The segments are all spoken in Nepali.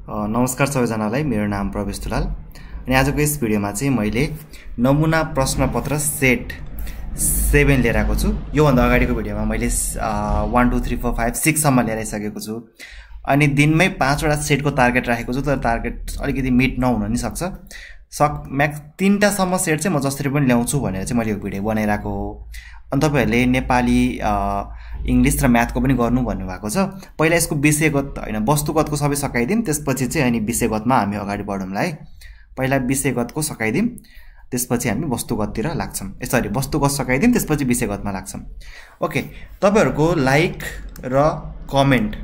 नमस्कार सबैजनालाई, मेरो नाम प्रवेश दुलाल अनि आजको यस भिडियोमा चाहिँ मैले नमुना प्रश्नपत्र सेट 7 लिएर आएको छु। यो भन्दा अगाडिको भिडियोमा मैले 1 2 3 4 5 6 सम्म लिएर आइसकेको छु अनि दिनमै 5 वटा सेटको टार्गेट राखेको छु। तर टार्गेट अलिकति मिट नहुन नि सक्छ। म्याक्स 3टा सम्म सेट चाहिँ म जसरी पनि ल्याउँछु भनेर चाहिँ मैले यो भिडियो बनाइराको हो। अनि तपाईहरुले नेपाली इंग्लिश र म्याथको पनि गर्नु भन्नु भएको छ। पहिला यसको विषयगत हैन वस्तुगतको सबै सकाइदिम, त्यसपछि चाहिँ अनि विषयगतमा हामी अगाडि बढौँला है। पहिला विषयगतको सकाइदिम, त्यसपछि हामी वस्तुगततिर लाग्छौं। सरी, वस्तुगत सकाइदिम, त्यसपछि विषयगतमा लाग्छौं। ओके, तपाईहरुको लाइक र कमेन्ट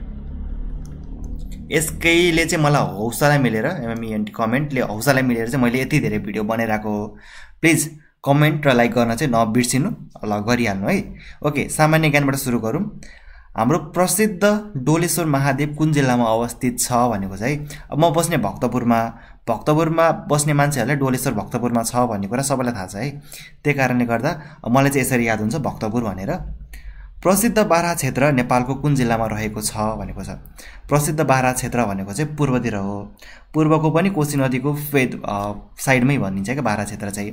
यसकैले चाहिँ मलाई हौसला मिलेर एमएमईएनटी कमेन्टले हौसला मिलेर चाहिँ मैले यति धेरै भिडियो बनाइराको हो। प्लिज कमेन्ट र लाइक गर्न चाहिँ नबिर्सिनु, ल गरिहाल्नु है। ओके, सामान्य ज्ञानबाट सुरु गरौँ। हाम्रो प्रसिद्ध डोलेश्वर महादेव कुन जिल्लामा अवस्थित छ भनेको चाहिँ अब म बस्ने भक्तपुरमा बस्ने मान्छेहरुलाई डोलेश्वर भक्तपुरमा छ भन्ने कुरा सबैलाई थाहा छ है। त्यही कारणले गर्दा मलाई चाहिँ यसरी याद हुन्छ भक्तपुर भनेर। प्रसिद्ध बारा क्षेत्र नेपालको कुन जिल्लामा रहेको छ भनेको छ। प्रसिद्ध बारा क्षेत्र भनेको चाहिँ पूर्वतिर हो। पूर्वको पनि कोशी नदीको साइडमै भनिन्छ के बारा क्षेत्र चाहिँ।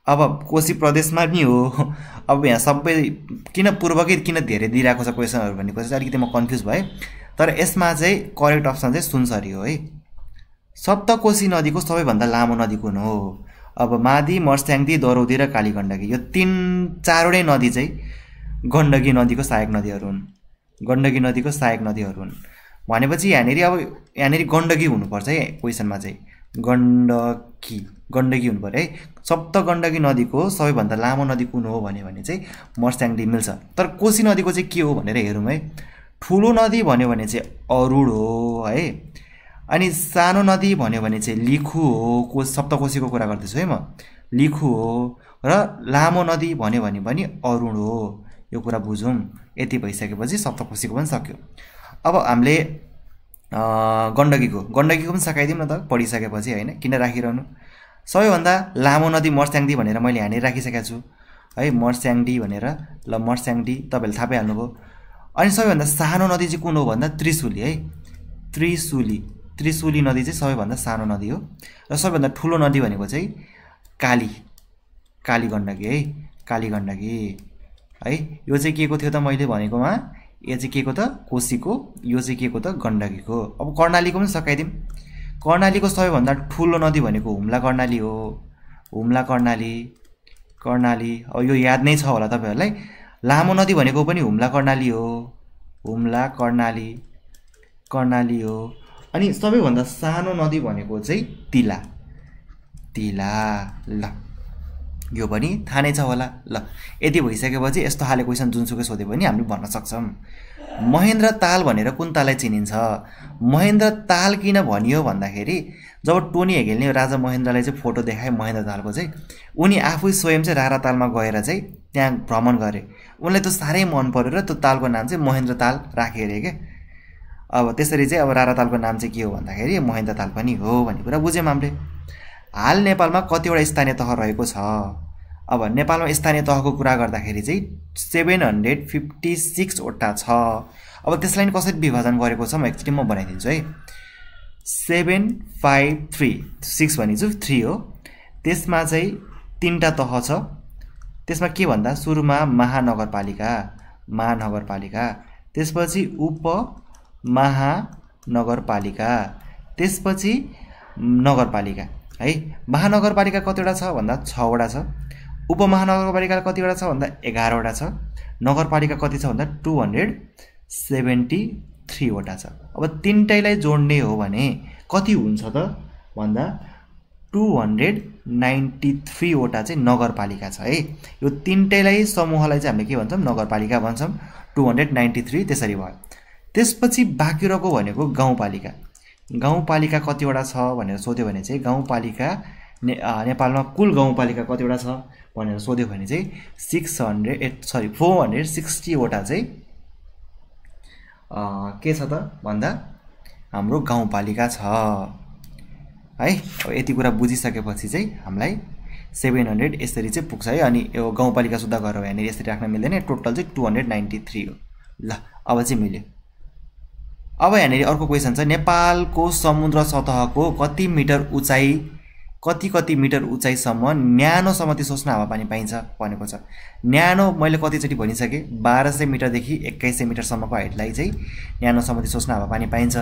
अब कोशी प्रदेशमा पनि हो। अब यहाँ सबै किन पूर्वकै किन धेरै दिइराको छ क्वेशनहरु भन्ने कुरा चाहिँ अलिकति म कन्फ्युज भए। तर यसमा चाहिँ करेक्ट अप्सन चाहिँ सुनसरी हो है। सप्तकोशी नदीको सबैभन्दा लामो नदी कुन हो? अब मादी, मर्स्याङ्दी, दरौदी र कालीगण्डकी, यो 3-4 नदी चाहिँ गण्डकी नदीको सहायक नदीहरु हुन्। गण्डकी नदीको सहायक नदीहरु हुन् भनेपछि यहाँनेरि गण्डकी हुनुपर्छ है। क्वेशनमा चाहिँ गण्डकी हुनु पर्यो है। सप्त गण्डकी नदीको सबैभन्दा लामो नदी कुन हो भने चाहिँ मर्स्याङ्दी मिल्छ। तर कोशी नदीको चाहिँ के हो भनेर हेरौँ है। ठुलो नदी भन्यो भने चाहिँ अरुण हो है। अनि सानो नदी भन्यो भने चाहिँ लिखु हो। सप्तकोशीको कुरा गर्दैछु है म। लिखु हो र लामो नदी भन्यो भने पनि अरुण हो। यो कुरा बुझौँ। यति भइसकेपछि सप्तकोशीको पनि सक्यो। अब हामीले गण्डकीको पनि सकाइदिउँ न त पढिसकेपछि हैन, किन राखिरहनु। सबैभन्दा लामो नदी मर्स्याङ्दी भनेर मैले यहाँनिर राखिसकेको छु है। मर्स्याङ्दी भनेर, ल मर्स्याङ्दी तपाईले थाहा पाइहाल्नुभयो। अनि सबैभन्दा सानो नदी चाहिँ कुन हो भन्दा त्रिशुली है। त्रिशुली नदी चाहिँ सबैभन्दा सानो नदी हो। र सबैभन्दा ठुलो नदी भनेको चाहिँ कालीगण्डकी है। कालीगण्डकी है। यो चाहिँ के को थियो त मैले भनेकोमा? यो चाहिँ के को त? कोशीको। यो चाहिँ के को त? गण्डकीको। अब कर्णालीको पनि सकाइदिउँ। कर्णालीको सबैभन्दा ठुलो नदी भनेको हुम्ला कर्णाली हो। हुम्ला कर्णाली अब यो याद नै छ होला तपाईहरुलाई। लामो नदी भनेको पनि हुम्ला कर्णाली हो। हुम्ला कर्णाली हो। अनि सबैभन्दा सानो नदी भनेको चाहिँ तिला। ल यो पनि थाहा नै छ होला। ल यति भइसकेपछि यस्तो खाले क्वेशन जुनसुकै सोधे पनि हामीले भन्न सक्छौं। महेन्द्र ताल भनेर कुन ताललाई चिनिन्छ? महेन्द्र ताल किन भनियो भन्दाखेरि जब टोनी हेगेलले राजा महेन्द्रलाई चाहिँ फोटो देखाए महेन्द्र तालको चाहिँ, उनी आफै स्वयं चाहिँ रारा तालमा गएर चाहिँ त्यहाँ भ्रमण गरे। उनलाई त्यो साह्रै मन पर्यो र त्यो तालको नाम चाहिँ महेन्द्र ताल राखे अरे के। अब त्यसरी चाहिँ अब रारा तालको नाम चाहिँ के हो भन्दाखेरि महेन्द्र ताल पनि हो भन्ने कुरा बुझ्यौं हामीले। हाल नेपालमा कतिवटा स्थानीय तह रहेको छ? अब नेपालमा स्थानीय तहको कुरा गर्दाखेरि चाहिँ 756 वटा छ। अब त्यसलाई कसरी विभाजन गरेको छ म एकचोटि म बनाइदिन्छु है। 756 भनेछु 3 हो। त्यसमा चाहिँ 3टा तह छ। त्यसमा के भन्दा सुरुमा महानगरपालिका, त्यसपछि उपमहानगरपालिका, त्यसपछि नगरपालिका है। महानगरपालिका कतिवटा छ भन्दा 6 वटा छ। उपमहानगरपालिका कतिवटा छ भन्दा 11 वटा छ। नगरपालिका कति छ भन्दा 273 वटा छ। अब तीनटैलाई जोड्ने हो भने कति हुन्छ त भन्दा 293 वटा चाहिँ नगरपालिका छ है। यो तीनटैलाई समूहलाई चाहिँ हामीले के भन्छौं? नगरपालिका भन्छौं। 293 त्यसरी भयो। त्यसपछि बाँकी रहेको भनेको गाउँपालिका। गाउँपालिका कतिवटा छ भनेर सोध्यो भने चाहिँ गाउँपालिका नेपालमा कुल गाउँपालिका कतिवटा छ भनेर सोध्यो भने चाहिँ 460 वटा चाहिँ के छ त भन्दा हाम्रो गाउँपालिका छ है। अब यति कुरा बुझिसकेपछि चाहिँ हामीलाई 700 यसरी चाहिँ पुग्छ है। अनि यो गाउँपालिका सुधा गरेर यहाँनिर यसरी राख्न मिल्दैन। टोटल चाहिँ 293 हो। ल अब चाहिँ मिल्यो। अब यहाँनिर अर्को क्वेसन छ नेपालको समुद्र सतहको कति मिटर उचाइसम्म न्यानो समति सोच्न हावापानी पाइन्छ भनेको छ। न्यानो मैले कतिचोटि भनिसकेँ 1200 मिटरदेखि 2100 मिटरसम्मको हाइटलाई चाहिँ न्यानो समति सोच्न हावापानी पाइन्छ।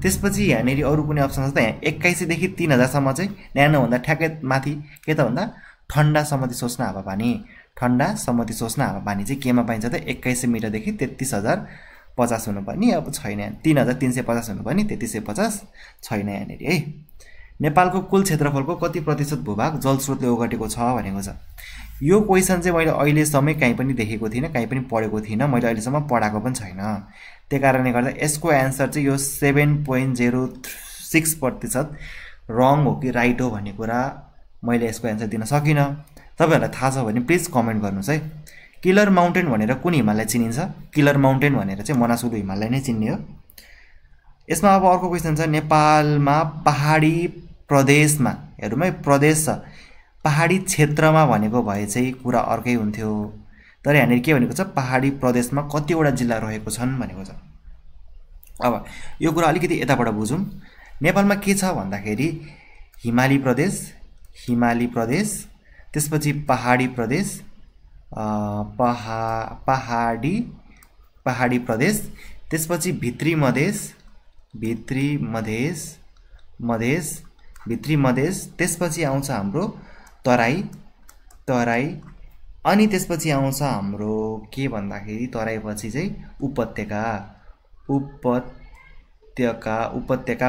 त्यसपछि यहाँनिर अरू कुनै अप्सन छ त? यहाँ 2100 देखि 3000सम्म चाहिँ न्यानोभन्दा ठ्याक्कै माथि के त भन्दा ठन्डा समति सोच्न हावापानी। ठन्डा समति सोच्न हावापानी चाहिँ केमा पाइन्छ त? 2100 मिटरदेखि 33050 हुनुपर्ने, अब छैन। 3350 हुनुपर्ने, 3350 छैन यहाँनिर है। नेपालको कुल क्षेत्रफलको कति प्रतिशत भूभाग जलस्रोतले ओगटेको छ भनेको छ। यो क्वेसन चाहिँ मैले अहिलेसम्म कहीँ पनि देखेको थिइनँ, कहीँ पनि पढेको थिइनँ, मैले अहिलेसम्म पढाएको पनि छैन। त्यही कारणले गर्दा यसको एन्सर चाहिँ यो 7.06% रङ हो कि राइट हो भन्ने कुरा मैले यसको एन्सर दिन सकिनँ। तपाईँहरूलाई थाहा छ भने प्लिज कमेन्ट गर्नुहोस् है। किलर माउन्टेन भनेर कुन हिमाललाई चिनिन्छ? किलर माउन्टेन भनेर चाहिँ मनासुलु हिमाललाई नै चिन्ने हो। यसमा अब अर्को क्वेसन छ नेपालमा पहाडी प्रदेशमा, हेरौँ है, प्रदेश छ, पहाडी क्षेत्रमा भनेको भए चाहिँ कुरा अर्कै हुन्थ्यो। तर यहाँनिर के भनेको छ? पहाडी प्रदेशमा कतिवटा जिल्ला रहेको छन् भनेको छ। अब यो कुरा अलिकति यताबाट बुझौँ। नेपालमा के छ भन्दाखेरि हिमाली प्रदेश, त्यसपछि पहाडी प्रदेश, पहाडी प्रदेश, त्यसपछि भित्री मधेस, त्यसपछि आउँछ हाम्रो तराई, अनि त्यसपछि आउँछ हाम्रो के भन्दाखेरि तराईपछि चाहिँ उपत्यका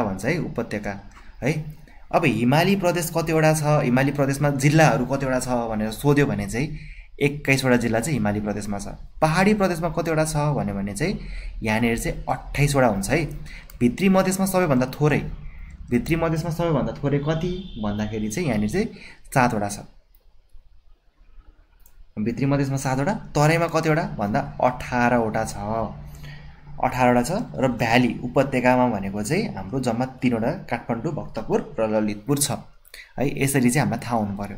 भन्छ है, उपत्यका है। अब हिमाली प्रदेश कतिवटा छ, हिमाली प्रदेशमा जिल्लाहरू कतिवटा छ भनेर सोध्यो भने चाहिँ 21वटा जिल्ला चाहिँ हिमाली प्रदेशमा छ। पहाडी प्रदेशमा कतिवटा छ भन्यो भने चाहिँ यहाँनिर चाहिँ 28वटा हुन्छ है। भित्री मधेसमा सबैभन्दा थोरै कति भन्दाखेरि चाहिँ यहाँनिर चाहिँ 7वटा छ। भित्री मधेसमा 7वटा, तराईमा कतिवटा भन्दा 18वटा छ। 18वटा छ र भ्याली उपत्यकामा भनेको चाहिँ हाम्रो जम्मा 3वटा, काठमाडौँ, भक्तपुर र ललितपुर छ है। यसरी चाहिँ हामीलाई थाहा हुनु पर्यो।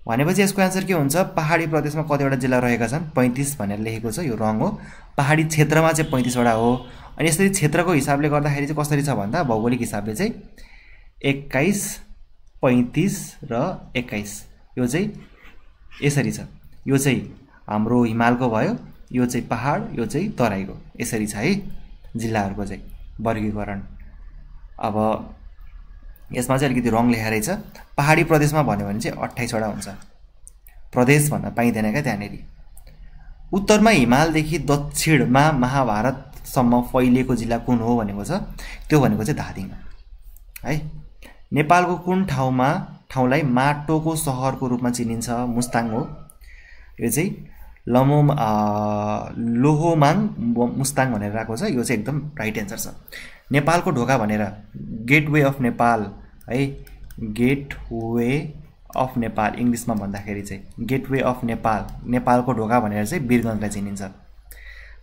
भनेपछि यसको एन्सर के हुन्छ? पहाडी प्रदेशमा कतिवटा जिल्ला रहेका छन्? 35 भनेर लेखेको छ, यो रङ हो। पहाडी क्षेत्रमा चाहिँ 35वटा हो। अनि यसरी क्षेत्रको हिसाबले गर्दाखेरि चाहिँ कसरी छ भन्दा भौगोलिक हिसाबले चाहिँ 21, 35 र 21 यो चाहिँ यसरी छ। यो चाहिँ हाम्रो हिमालको भयो, यो चाहिँ पहाड, यो चाहिँ तराईको, यसरी छ है जिल्लाहरूको चाहिँ वर्गीकरण। अब यसमा चाहिँ अलिकति रङ लेखा रहेछ। पहाडी प्रदेशमा भन्यो भने चाहिँ 28वटा हुन्छ। प्रदेश भन्न पाइँदैन क्या त्यहाँनिर। उत्तरमा हिमालदेखि दक्षिणमा महाभारतसम्म फैलिएको जिल्ला कुन हो भनेको छ? त्यो भनेको चाहिँ धादिङ है। नेपालको कुन ठाउँलाई माटोको सहरको रूपमा चिनिन्छ? मुस्ताङ हो। यो चाहिँ लोहोमाङ मुस्ताङ भनेर आएको छ। यो चाहिँ एकदम राइट एन्सर छ। नेपालको ढोका भनेर गेटवे अफ नेपाल है, गेटवे अफ नेपाल इङ्ग्लिसमा भन्दाखेरि चाहिँ गेटवे अफ नेपाल, नेपालको ढोका भनेर चाहिँ वीरगञ्जलाई चिनिन्छ।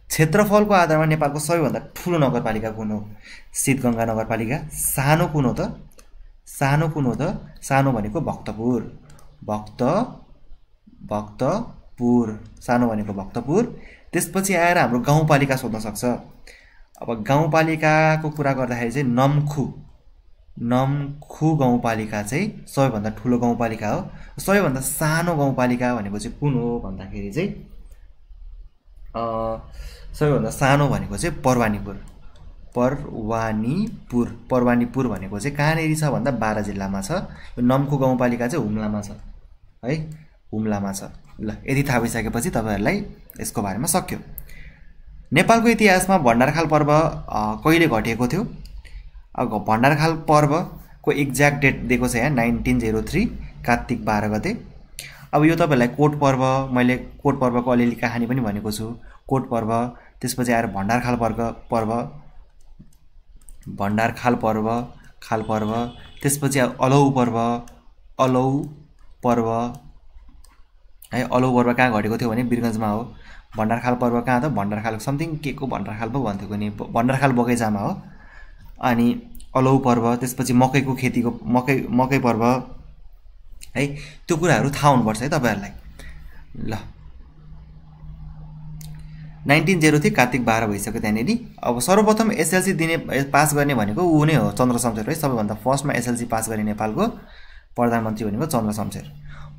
क्षेत्रफलको आधारमा नेपालको सबैभन्दा ठुलो नगरपालिका कुन हो? शीतगङ्गा नगरपालिका। सानो कुन हो त? सानो भनेको भक्तपुर। सानो भनेको भक्तपुर। त्यसपछि आएर हाम्रो गाउँपालिका सोध्न सक्छ। अब गाउँपालिकाको कुरा गर्दाखेरि चाहिँ नम्खु गाउँपालिका चाहिँ सबैभन्दा ठुलो गाउँपालिका हो। सबैभन्दा सानो गाउँपालिका भनेको चाहिँ कुन हो भन्दाखेरि चाहिँ सबैभन्दा सानो भनेको चाहिँ परवानीपुर भनेको चाहिँ कहाँनिर छ भन्दा बारा जिल्लामा छ। यो नम्खु गाउँपालिका चाहिँ हुम्लामा छ है, हुम्लामा छ। ल यदि थाहा भइसकेपछि तपाईँहरूलाई यसको बारेमा सक्यो। नेपालको इतिहासमा भण्डारखाल पर्व कहिले घटेको थियो? अब भण्डारखाल पर्वको एक्ज्याक्ट डेट दिएको छ यहाँ 1903 कार्तिक 12 गते। अब यो तपाईँहरूलाई कोट पर्व, मैले कोट पर्वको अलिअलि कहानी पनि भनेको छु। कोट पर्व, त्यसपछि आएर भण्डारखाल पर्व, त्यसपछि अलौ पर्व है। अलौ पर्व कहाँ घटेको थियो भने वीरगञ्जमा हो। भण्डारखाल पर्व कहाँ त? भण्डारखाल समथिङ के को भण्डारखाल पो भन्थ्यो कुनै, भण्डारखाल बगैँचामा हो। अनि अलौ पर्व, त्यसपछि मकैको खेतीको मकै पर्व है। त्यो कुराहरू थाहा हुनुपर्छ है तपाईँहरूलाई। ल 1903 कार्तिक 12 भइसक्यो त्यहाँनिर। अब सर्वप्रथम एसएलसी दिने पास गर्ने भनेको ऊ नै हो, चन्द्र शमशेर है। सबैभन्दा फर्स्टमा एसएलसी पास गर्ने नेपालको प्रधानमन्त्री भनेको चन्द्र शमशेर।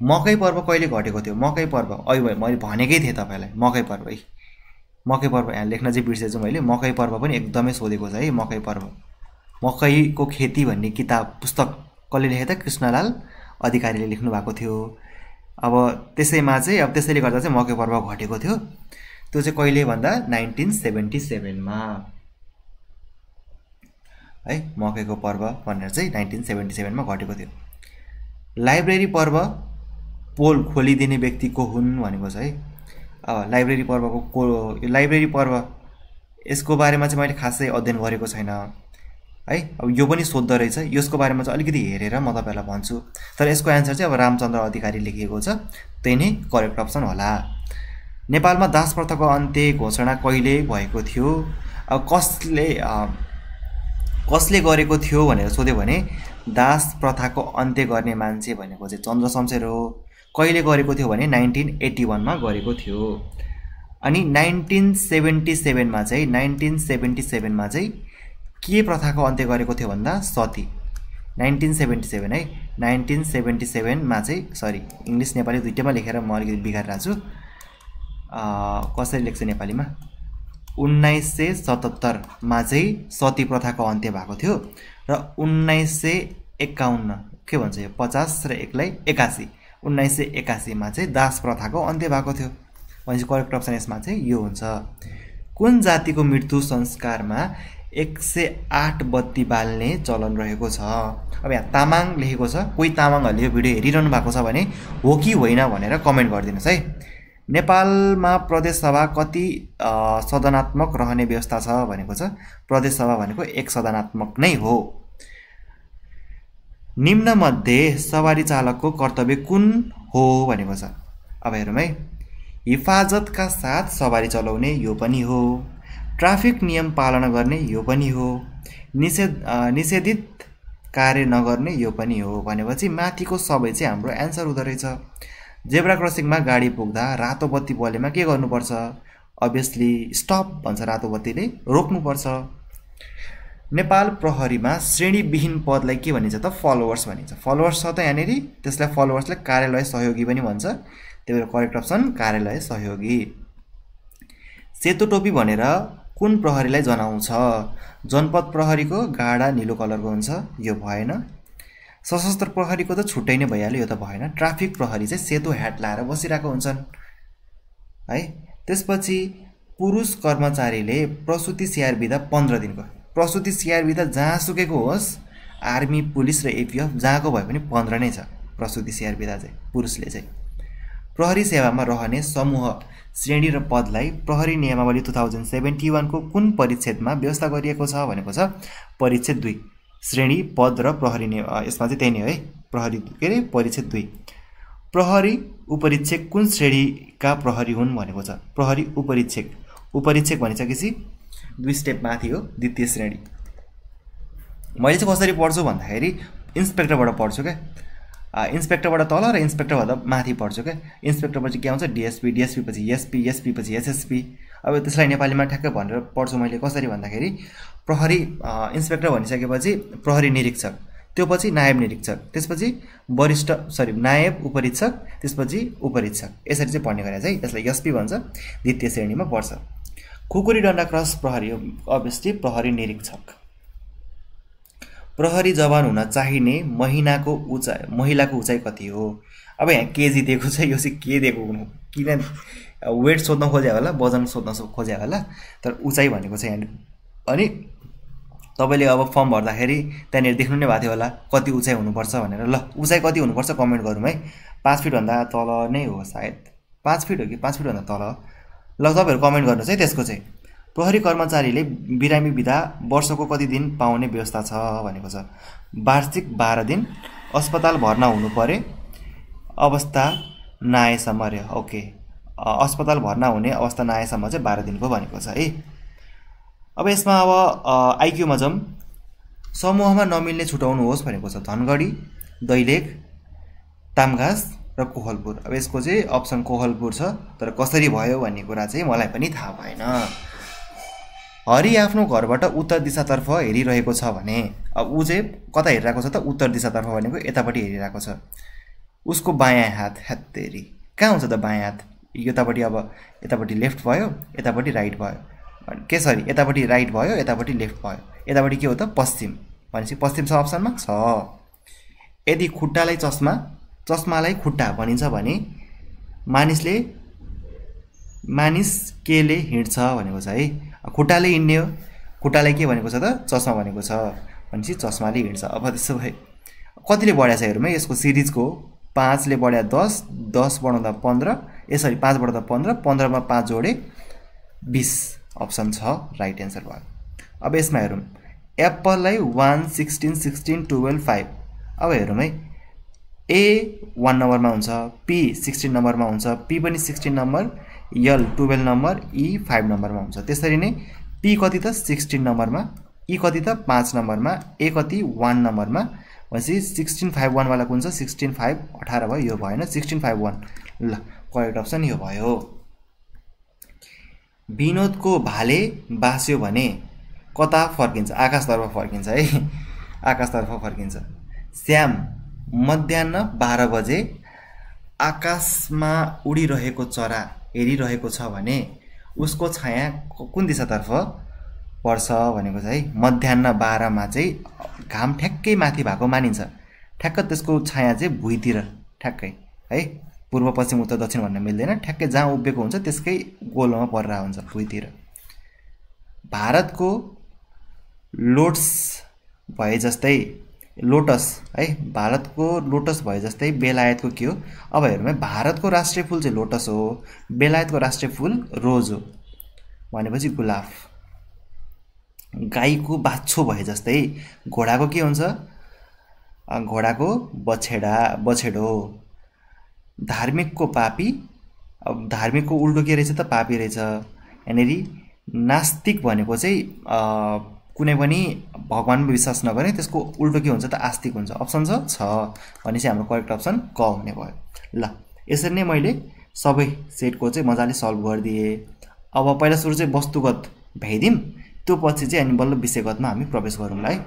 मकै पर्व कहिले घटेको थियो? मकै पर्व अहिले मैले भनेकै थिएँ तपाईँलाई, मकै पर्व है। मकै पर्व यहाँ लेख्न चाहिँ बिर्सेछु मैले। मकै पर्व पनि एकदमै सोधेको छ है। मकै पर्व, मकैको खेती भन्ने किताब पुस्तक कसले लेखे त? कृष्णलाल अधिकारीले लेख्नु भएको थियो। अब त्यसैमा चाहिँ अब त्यसैले गर्दा चाहिँ मकै पर्व घटेको थियो। त्यो चाहिँ कहिले भन्दा 1977 मा है। मकैको पर्व भनेर चाहिँ 1977 मा घटेको थियो। लाइब्रेरी पर्व पोल खोलिदिने व्यक्ति को हुन् भनेको छ है। अब लाइब्रेरी पर्वको लाइब्रेरी पर्व यसको बारेमा चाहिँ मैले खासै अध्ययन गरेको छैन है। अब यो पनि सोध्दो रहेछ, यसको बारेमा चाहिँ अलिकति हेरेर म तपाईँलाई भन्छु। तर यसको एन्सर चाहिँ अब रामचन्द्र अधिकारी लेखिएको छ, त्यही नै करेक्ट अप्सन होला। नेपालमा दास प्रथाको अन्त्य घोषणा कहिले भएको थियो? अब कसले गरेको थियो भनेर सोध्यो भने दास प्रथाको अन्त्य गर्ने मान्छे भनेको चाहिँ चन्द्र शमशेर हो। कहिले गरेको थियो भने 1981 मा गरेको थियो। अनि 1977 मा चाहिँ के प्रथाको अन्त्य गरेको थियो भन्दा सती। 1977 है। 1977 मा चाहिँ सरी इङ्ग्लिस नेपाली दुईटैमा लेखेर म अलिकति बिगारिरहेको छु। कसरी लेख्छ नेपालीमा? 1977 मा चाहिँ सती प्रथाको अन्त्य भएको थियो र 1951 के भन्छ यो 50 र 1 लाई 81, 1981 मा चाहिँ दास प्रथाको अन्त्य भएको थियो। भनेपछि करेक्ट अप्सन यसमा चाहिँ यो हुन्छ। कुन जातिको मृत्यु संस्कारमा 108 बत्ती बाल्ने चलन रहेको छ? अब यहाँ तामाङ लेखेको छ। कोही तामाङहरूले यो भिडियो हेरिरहनु भएको छ भने हो कि होइन भनेर कमेन्ट गरिदिनुहोस् है। नेपालमा प्रदेश सभा कति सदनात्मक रहने व्यवस्था छ भनेको छ। प्रदेश सभा भनेको एक सदनात्मक नै हो। निम्न मध्ये सवारी चालकको कर्तव्य कुन हो भनेको छ। अब हेरौँ है। हिफाजतका साथ सवारी चलाउने यो पनि हो। ट्राफिक नियम पालना गर्ने यो पनि हो। निषेधित कार्य नगर्ने यो पनि हो। भनेपछि माथिको सबै चाहिँ हाम्रो एन्सर हुँदो रहेछ। जेब्रा क्रसिङमा गाडी पुग्दा रातो बत्ती बलेमा के गर्नुपर्छ? अभियसली स्टप भन्छ, रातो बत्तीले रोक्नुपर्छ। नेपाल प्रहरीमा श्रेणीविहीन पदलाई के भनिन्छ त? फलोवर्स भनिन्छ। फलोवर्स छ त यहाँनिर, त्यसलाई फलोवर्सले कार्यालय सहयोगी पनि भन्छ। त्यही भएर करेक्ट अप्सन कार्यालय सहयोगी। सेतो टोपी भनेर कुन प्रहरीलाई जनाउँछ? जनपद प्रहरीको गाढा नीलो कलरको हुन्छ, यो भएन। सशस्त्र प्रहरीको त छुट्टै नै भइहाल्यो, यो त भएन। ट्राफिक प्रहरी चाहिँ सेतो ह्याट लाएर बसिरहेको हुन्छन् है। त्यसपछि पुरुष कर्मचारीले प्रसुति स्याहार बिदा 15 दिनको। प्रसुति स्याहार बिदा जहाँसुकैको होस्, आर्मी पुलिस र एपिएफ जहाँको भए पनि 15 नै छ प्रसुति स्याहार बिदा चाहिँ पुरुषले चाहिँ। प्रहरी सेवामा रहने समूह, श्रेणी र पदलाई प्रहरी नियमावली 2071 को कुन परिच्छेदमा व्यवस्था गरिएको छ भनेको छ? परिच्छेद 2। श्रेणी, पद र प्रहरी यसमा चाहिँ त्यही नै हो है। प्रहरी के अरे परिच्छेद 2। प्रहरी उपरीक्षक कुन श्रेणीका प्रहरी हुन् भनेको छ? प्रहरी उपरीक्षक। उपरीक्षक भनिसकेपछि 2 स्टेप माथि हो, द्वितीय श्रेणी। मैले चाहिँ कसरी पढ्छु भन्दाखेरि इन्सपेक्टरबाट पढ्छु क्या। इन्सपेक्टरबाट तल र इन्सपेक्टरभन्दा माथि पढ्छु क्या। इन्सपेक्टरपछि के आउँछ? डिएसपी, डिएसपी पछि एसपी, एसपी पछि एसएसपी। अब त्यसलाई नेपालीमा ठ्याक्कै भनेर पढ्छु मैले। कसरी भन्दाखेरि प्रहरी इन्सपेक्टर भनिसकेपछि प्रहरी निरीक्षक, त्यो पछि नायब निरीक्षक, त्यसपछि नायब उपरीक्षक, त्यसपछि उपरीक्षक। यसरी चाहिँ पढ्ने गरेर चाहिँ यसलाई एसपी भन्छ, द्वितीय श्रेणीमा पर्छ। खुकुरी डन्डा क्रस प्रहरी हो, अभियसली प्रहरी निरीक्षक। प्रहरी जवान हुन चाहिने महिलाको उचाइ कति हो? अब यहाँ केजी दिएको छ, यो चाहिँ के दिएको हुनु, किन वेट सोध्न खोजे होला, वजन सोध्न खोजे होला, तर उचाइ भनेको छ यहाँ। अनि तपाईँले अब फर्म भर्दाखेरि त्यहाँनिर देख्नु नै भएको थियो होला कति उचाइ हुनुपर्छ भनेर। ल उचाइ कति हुनुपर्छ कमेन्ट गरौँ है। 5 फिटभन्दा तल नै हो सायद, 5 फिट हो कि 5 फिटभन्दा तल। ल तपाईँहरू कमेन्ट गर्नुहोस् है। त्यसको चाहिँ प्रहरी कर्मचारीले बिरामी बिदा वर्षको कति दिन पाउने व्यवस्था छ भनेको छ? वार्षिक 12 दिन। अस्पताल भर्ना हुनु परे अवस्था नआएसम्म रे। ओके, अस्पताल भर्ना हुने अवस्था नआएसम्म चाहिँ 12 दिनको भनेको छ है। अब यसमा अब आइक्यूमा जाउँ। समूहमा नमिल्ने छुटाउनुहोस् भनेको छ। धनगढी, दैलेख, तामघास, र कोहलपुर। अब यसको चाहिँ अप्सन कोहलपुर छ, तर कसरी भयो भन्ने कुरा चाहिँ मलाई पनि थाहा भएन। हरि आफ्नो घरबाट उत्तर दिशातर्फ हेरिरहेको छ भने अब ऊ चाहिँ कता हेरिरहेको छ त? उत्तर दिशातर्फ भनेको यतापट्टि हेरिरहेको छ। उसको बायाँ हात, हत्तेरी कहाँ हुन्छ त बायाँ हात? यतापट्टि, अब यतापट्टि लेफ्ट भयो, यतापट्टि राइट भयो, के सरी यतापट्टि राइट भयो, यतापट्टि लेफ्ट भयो, यतापट्टि के हो त? पश्चिम। भनेपछि पश्चिम छ अप्सनमा छ। यदि खुट्टालाई चस्मालाई खुट्टा भनिन्छ भने मानिस केले हिँड्छ भनेको छ है। खुट्टाले हिँड्ने हो, खुट्टालाई के भनेको छ त? चस्मा भनेको छ। भनेपछि चस्माले हिँड्छ। अब त्यसो भए कतिले बढ्या छ हेरौँ है। यसको सिरिजको 5 ले बढ्या 10, 10 बढाउँदा 15, यसरी 5 बढाउँदा 15, 15 मा 5 जोडे 20। अप्सन छ राइट एन्सर भयो। अब यसमा हेरौँ, एप्पललाई 1, 16, 16, 12, 5। अब हेरौँ है, ए 1 नम्बरमा हुन्छ, पी 16 नम्बरमा हुन्छ, पी पनि 16 नम्बर, यल 12 नम्बर, ई 5 नम्बरमा हुन्छ। त्यसरी नै पी कति त? 16 नम्बरमा, ई कति त? 5 नम्बरमा, ए कति? 1 नम्बरमा। भनेपछि 16, 5, 1 वाला कुन छ? 16, 5, 18 भयो। यो भएन, 16, 5, 1। ल करेक्ट अप्सन यो भयो। विनोदको भाले बास्यो भने कता फर्किन्छ? आकाशतर्फ फर्किन्छ है, आकाशतर्फ फर्किन्छ। श्याम मध्याह 12 बजे आकाशमा उडिरहेको चरा हेरिरहेको छ भने उसको छाया कुन दिशातर्फ पर्छ भनेको छ है। मध्याह 12 मा चाहिँ घाम ठ्याक्कै माथि भएको मानिन्छ, ठ्याक्क त्यसको छाया चाहिँ भुइँतिर ठ्याक्कै है, पूर्व पश्चिम उत्तर दक्षिण भन्न मिल्दैन, ठ्याक्कै जहाँ उभिएको हुन्छ त्यसकै गोलोमा परिरहेको हुन्छ भुइँतिर। भारतको लोटस भए जस्तै लोटस है, भारतको लोटस भए जस्तै बेलायतको के हो? अब हेरौँ है, भारतको राष्ट्रिय फुल चाहिँ लोटस हो, बेलायतको राष्ट्रिय फुल रोज हो, भनेपछि गुलाब। गाईको बाछो भए जस्तै घोडाको के हुन्छ? घोडाको बछेडो। धार्मिकको पापी, अब धार्मिकको उल्टो के रहेछ त? पापी रहेछ। यहाँनिर नास्तिक भनेको चाहिँ कुनै पनि भगवानमा विश्वास नगर्ने, त्यसको उल्टो के हुन्छ त? आस्तिक हुन्छ। अप्सन छ भनेपछि हाम्रो करेक्ट अप्सन क हुने भयो। ल यसरी नै मैले सबै सेटको चाहिँ मजाले सल्भ गरिदिएँ। अब पहिला सुरु चाहिँ वस्तुगत भ्याइदिउँ, त्यो पछि चाहिँ अनि बल्ल विषयगतमा हामी प्रवेश गरौँला है।